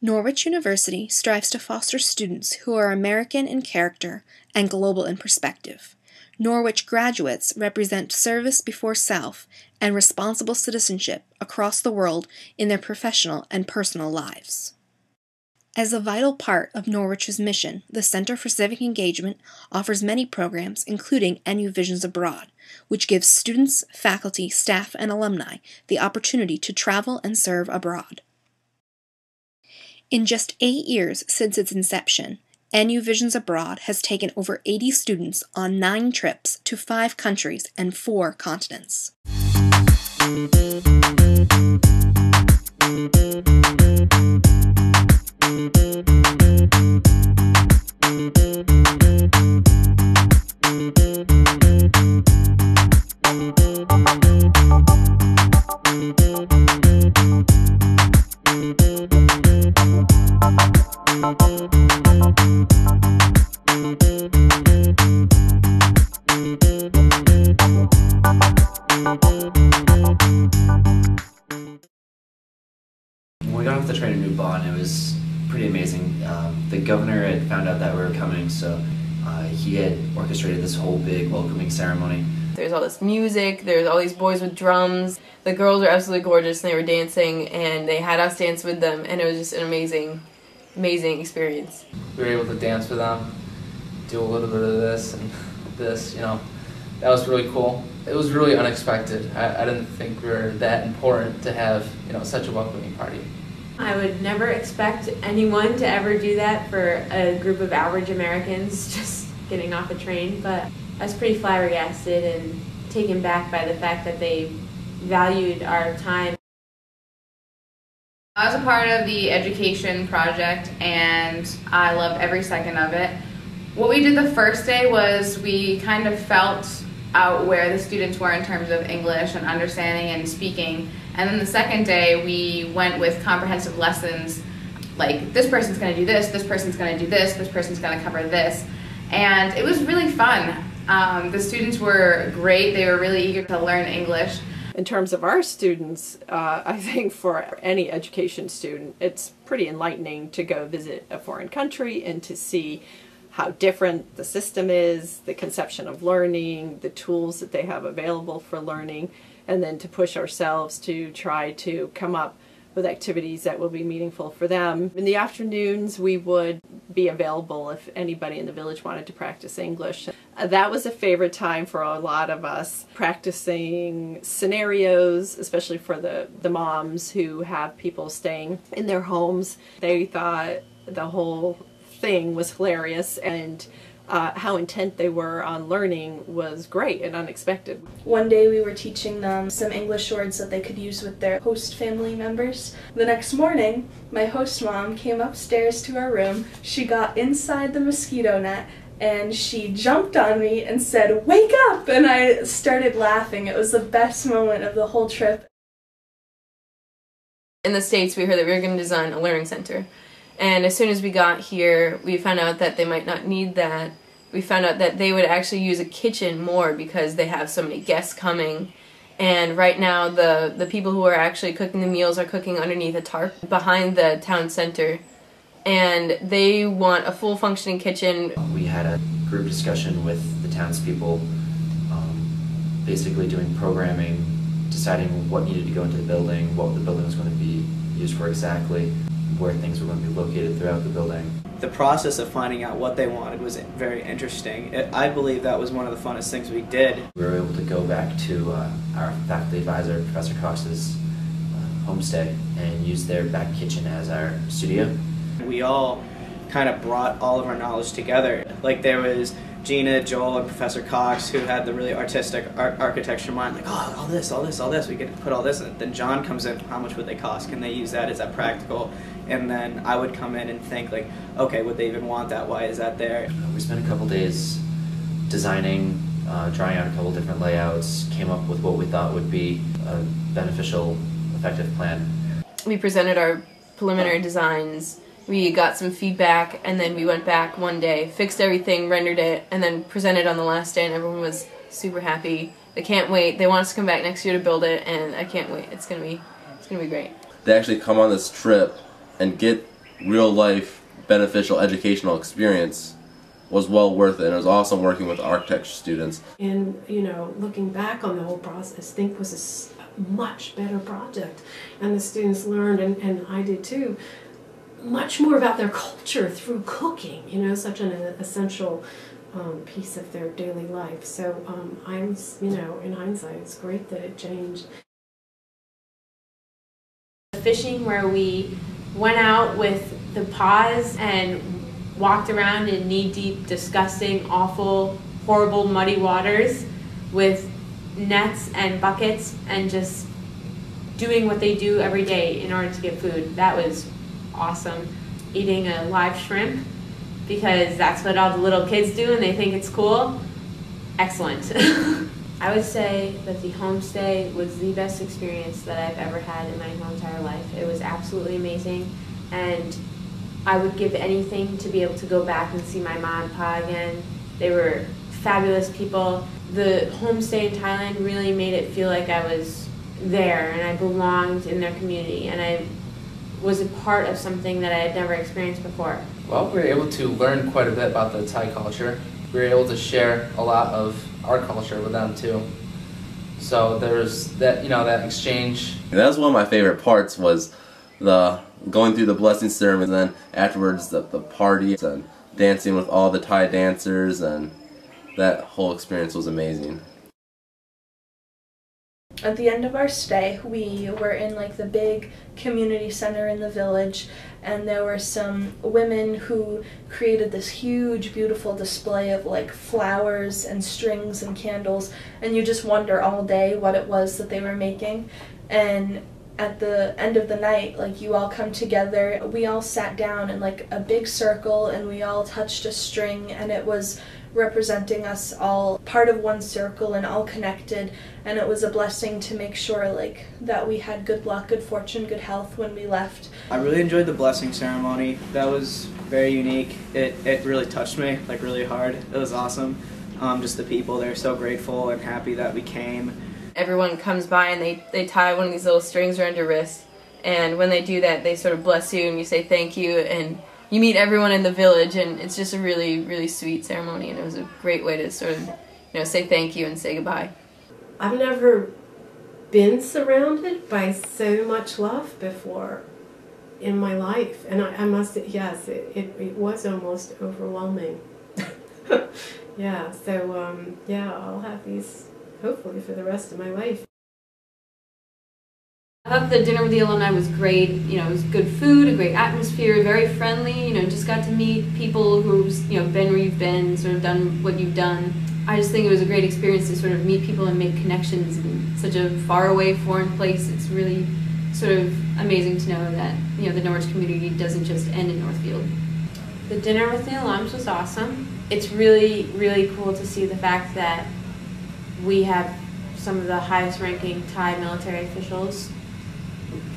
Norwich University strives to foster students who are American in character and global in perspective. Norwich graduates represent service before self and responsible citizenship across the world in their professional and personal lives. As a vital part of Norwich's mission, the Center for Civic Engagement offers many programs, including NU Visions Abroad, which gives students, faculty, staff, and alumni the opportunity to travel and serve abroad. In just 8 years since its inception, NU Visions Abroad has taken over 80 students on 9 trips to 5 countries and 4 continents. We got off the train in NUVA and it was pretty amazing. The governor had found out that we were coming, so he had orchestrated this whole big welcoming ceremony. There's all this music, there's all these boys with drums. The girls were absolutely gorgeous and they were dancing and they had us dance with them, and it was just an amazing experience. We were able to dance with them, do a little bit of this and this, you know. That was really cool. It was really unexpected. I didn't think we were that important to have, you know, such a welcoming party. I would never expect anyone to ever do that for a group of average Americans just getting off a train, but I was pretty flabbergasted and taken back by the fact that they valued our time. I was a part of the education project and I loved every second of it. What we did the first day was we kind of felt out where the students were in terms of English and understanding and speaking. And then the second day we went with comprehensive lessons, like this person's going to do this person's going to do this person's going to cover this. And it was really fun. The students were great. They were really eager to learn English. In terms of our students, I think for any education student, it's pretty enlightening to go visit a foreign country and to see how different the system is, the conception of learning, the tools that they have available for learning, and then to push ourselves to try to come up with activities that will be meaningful for them. In the afternoons, we would be available if anybody in the village wanted to practice English. That was a favorite time for a lot of us, practicing scenarios, especially for the moms who have people staying in their homes. They thought the whole thing was hilarious, and how intent they were on learning was great and unexpected. One day we were teaching them some English words that they could use with their host family members. The next morning, my host mom came upstairs to our room. She got inside the mosquito net and she jumped on me and said, "Wake up!" And I started laughing. It was the best moment of the whole trip. In the States, we heard that we were going to design a learning center. And as soon as we got here, we found out that they might not need that. We found out that they would actually use a kitchen more because they have so many guests coming. And right now, the people who are actually cooking the meals are cooking underneath a tarp behind the town center. And they want a full functioning kitchen. We had a group discussion with the townspeople, basically doing programming, deciding what needed to go into the building, what the building was going to be used for exactly, where things were going to be located throughout the building. The process of finding out what they wanted was very interesting. I believe that was one of the funnest things we did. We were able to go back to our faculty advisor, Professor Cox's homestay, and use their back kitchen as our studio. We all kind of brought all of our knowledge together. Like there was Gina, Joel, and Professor Cox who had the really artistic architecture mind, like, oh, all this, we get to put all this in. Then John comes in, how much would they cost? Can they use that? Is that practical? And then I would come in and think like, okay, would they even want that? Why is that there? We spent a couple days designing, drawing out a couple different layouts, came up with what we thought would be a beneficial, effective plan. We presented our preliminary designs. We got some feedback, and then we went back one day, fixed everything, rendered it, and then presented on the last day, and everyone was super happy. They can't wait. They want us to come back next year to build it, and I can't wait. It's gonna be great. They actually come on this trip and get real-life, beneficial educational experience was well worth it, and it was awesome working with architecture students. And, you know, looking back on the whole process, I think was a much better project. And the students learned, and I did too, much more about their culture through cooking, you know, such an essential piece of their daily life. So you know, in hindsight, it's great that it changed. Fishing, where we went out with the paws and walked around in knee-deep, disgusting, awful, horrible, muddy waters with nets and buckets and just doing what they do every day in order to get food. That was awesome. Eating a live shrimp, because that's what all the little kids do and they think it's cool. Excellent. I would say that the homestay was the best experience that I've ever had in my whole entire life. It was absolutely amazing, and I would give anything to be able to go back and see my mom and pa again. They were fabulous people. The homestay in Thailand really made it feel like I was there and I belonged in their community and I was a part of something that I had never experienced before. Well, we were able to learn quite a bit about the Thai culture. We were able to share a lot of our culture with them too. So there's that, you know, that exchange. And that was one of my favorite parts, was the going through the blessing ceremony, and then afterwards the party and dancing with all the Thai dancers, and that whole experience was amazing. At the end of our stay, we were in like the big community center in the village, and there were some women who created this huge, beautiful display of like flowers and strings and candles, and you just wonder all day what it was that they were making. And at the end of the night, like, you all come together, we all sat down in like a big circle and we all touched a string, and it was representing us all part of one circle and all connected, and it was a blessing to make sure like that we had good luck, good fortune, good health when we left. I really enjoyed the blessing ceremony. That was very unique. It really touched me, like, really hard. It was awesome. Just the people, they're so grateful and happy that we came. Everyone comes by and they tie one of these little strings around your wrist, and when they do that they sort of bless you and you say thank you, and you meet everyone in the village, and it's just a really, really sweet ceremony, and it was a great way to sort of, you know, say thank you and say goodbye. I've never been surrounded by so much love before in my life, and I must, yes, it was almost overwhelming. Yeah, so yeah, I'll have these hopefully for the rest of my life. I thought the dinner with the alumni was great. You know, it was good food, a great atmosphere, very friendly. You know, just got to meet people who's, you know, been where you've been, sort of done what you've done. I just think it was a great experience to sort of meet people and make connections in such a faraway foreign place. It's really sort of amazing to know that, you know, the Norwich community doesn't just end in Northfield. The dinner with the alums was awesome. It's really, really cool to see the fact that we have some of the highest ranking Thai military officials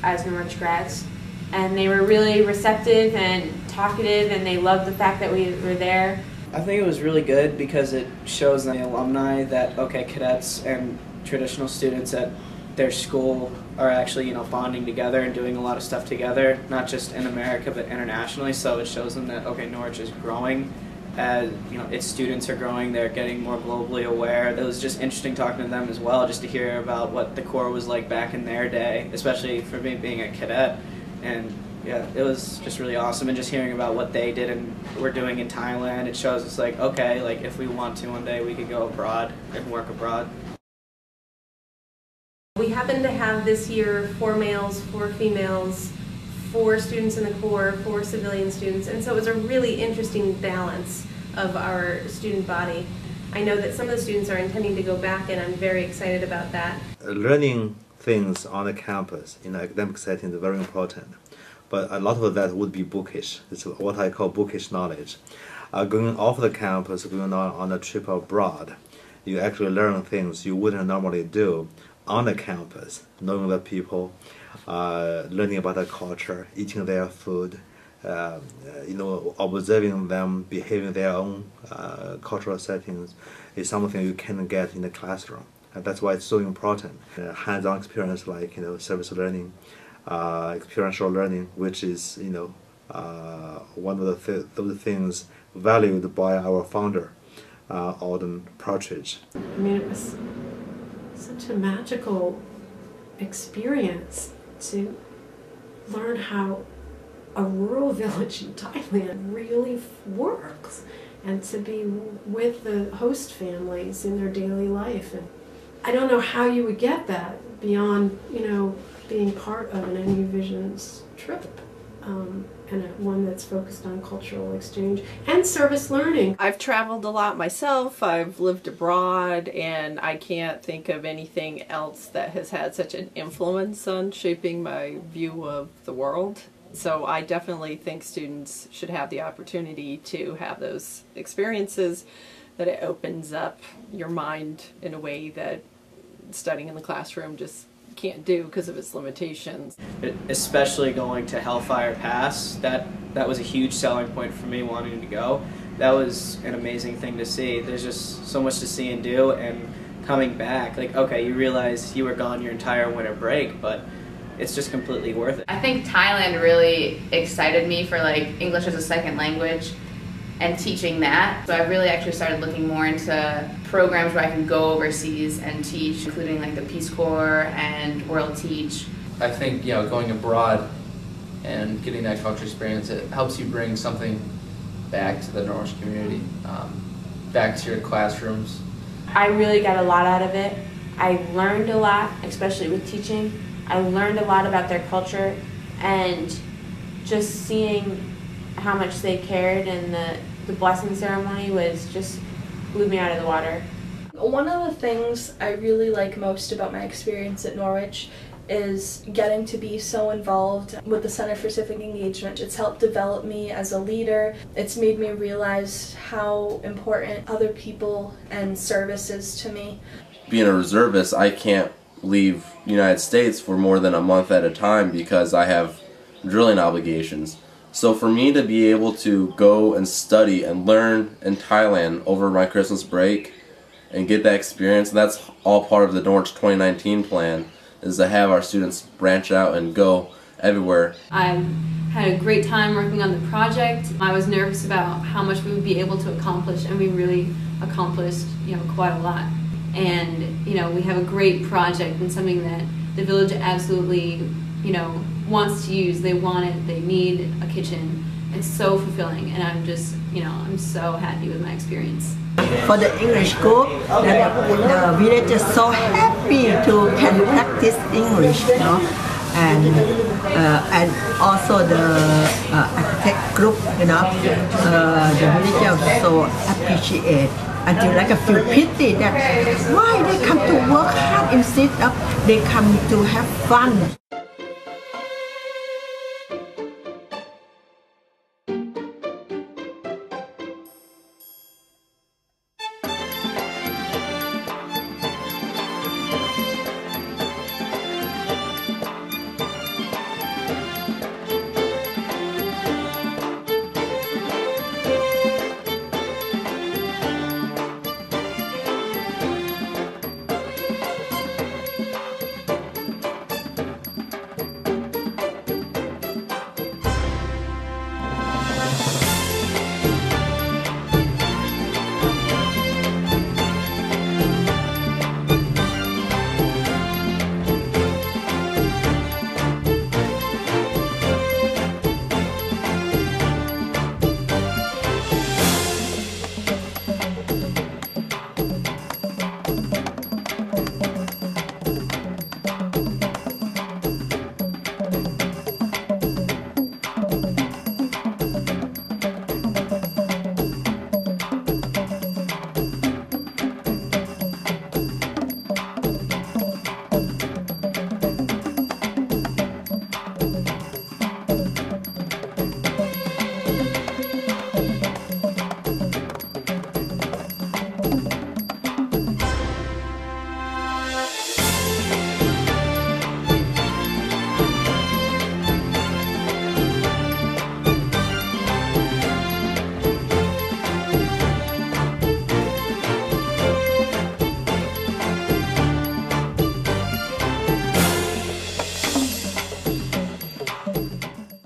as Norwich grads, and they were really receptive and talkative, and they loved the fact that we were there. I think it was really good because it shows the alumni that, okay, cadets and traditional students at their school are actually, you know, bonding together and doing a lot of stuff together, not just in America but internationally. So it shows them that, okay, Norwich is growing. As, you know, its students are growing, they're getting more globally aware. It was just interesting talking to them as well, just to hear about what the Corps was like back in their day, especially for me being a cadet. And yeah, it was just really awesome, and just hearing about what they did and were doing in Thailand, it shows us like, okay, like if we want to one day we could go abroad and work abroad. We happen to have this year 4 males, 4 females, 4 students in the Corps, 4 civilian students, and so it was a really interesting balance of our student body. I know that some of the students are intending to go back, and I'm very excited about that. Learning things on the campus in an academic setting is very important, but a lot of that would be bookish. It's what I call bookish knowledge. Going off the campus, going on a trip abroad, you actually learn things you wouldn't normally do on the campus, knowing the people, learning about the culture, eating their food, you know, observing them behaving their own cultural settings is something you can get in the classroom. And that's why it's so important. Hands-on experience like, you know, service learning, experiential learning, which is, you know, one of those things valued by our founder, Alden Partridge. I mean, it was such a magical experience to learn how a rural village in Thailand really works, and to be with the host families in their daily life. And I don't know how you would get that beyond, being part of an NU Vision's trip, and one that's focused on cultural exchange and service learning. I've traveled a lot myself, I've lived abroad, and I can't think of anything else that has had such an influence on shaping my view of the world. So I definitely think students should have the opportunity to have those experiences, that it opens up your mind in a way that studying in the classroom just can't do because of its limitations. Especially going to Hellfire Pass, that was a huge selling point for me wanting to go. That was an amazing thing to see. There's just so much to see and do, and coming back, like, okay, you realize you were gone your entire winter break, but it's just completely worth it. I think Thailand really excited me for like English as a second language and teaching that. So I really actually started looking more into programs where I can go overseas and teach, including like the Peace Corps and World Teach. I think, going abroad and getting that culture experience, it helps you bring something back to the Norwich community, back to your classrooms. I really got a lot out of it. I learned a lot, especially with teaching. I learned a lot about their culture, and just seeing how much they cared, and the blessing ceremony was just blew me out of the water. One of the things I really like most about my experience at Norwich is getting to be so involved with the Center for Civic Engagement. It's helped develop me as a leader. It's made me realize how important other people and service is to me. Being a reservist, I can't leave the United States for more than a month at a time because I have drilling obligations. So for me to be able to go and study and learn in Thailand over my Christmas break and get that experience, and that's all part of the Norwich 2019 plan, is to have our students branch out and go everywhere. I had a great time working on the project. I was nervous about how much we would be able to accomplish, and we really accomplished, quite a lot. And, we have a great project and something that the village absolutely, wants to use. They want it, they need a kitchen. It's so fulfilling, and I'm just, I'm so happy with my experience. For the English group, the village is so happy to can practice English, and also the architect group, the villagers so appreciate. Until like a feel pity that why they come to work hard instead of they come to have fun.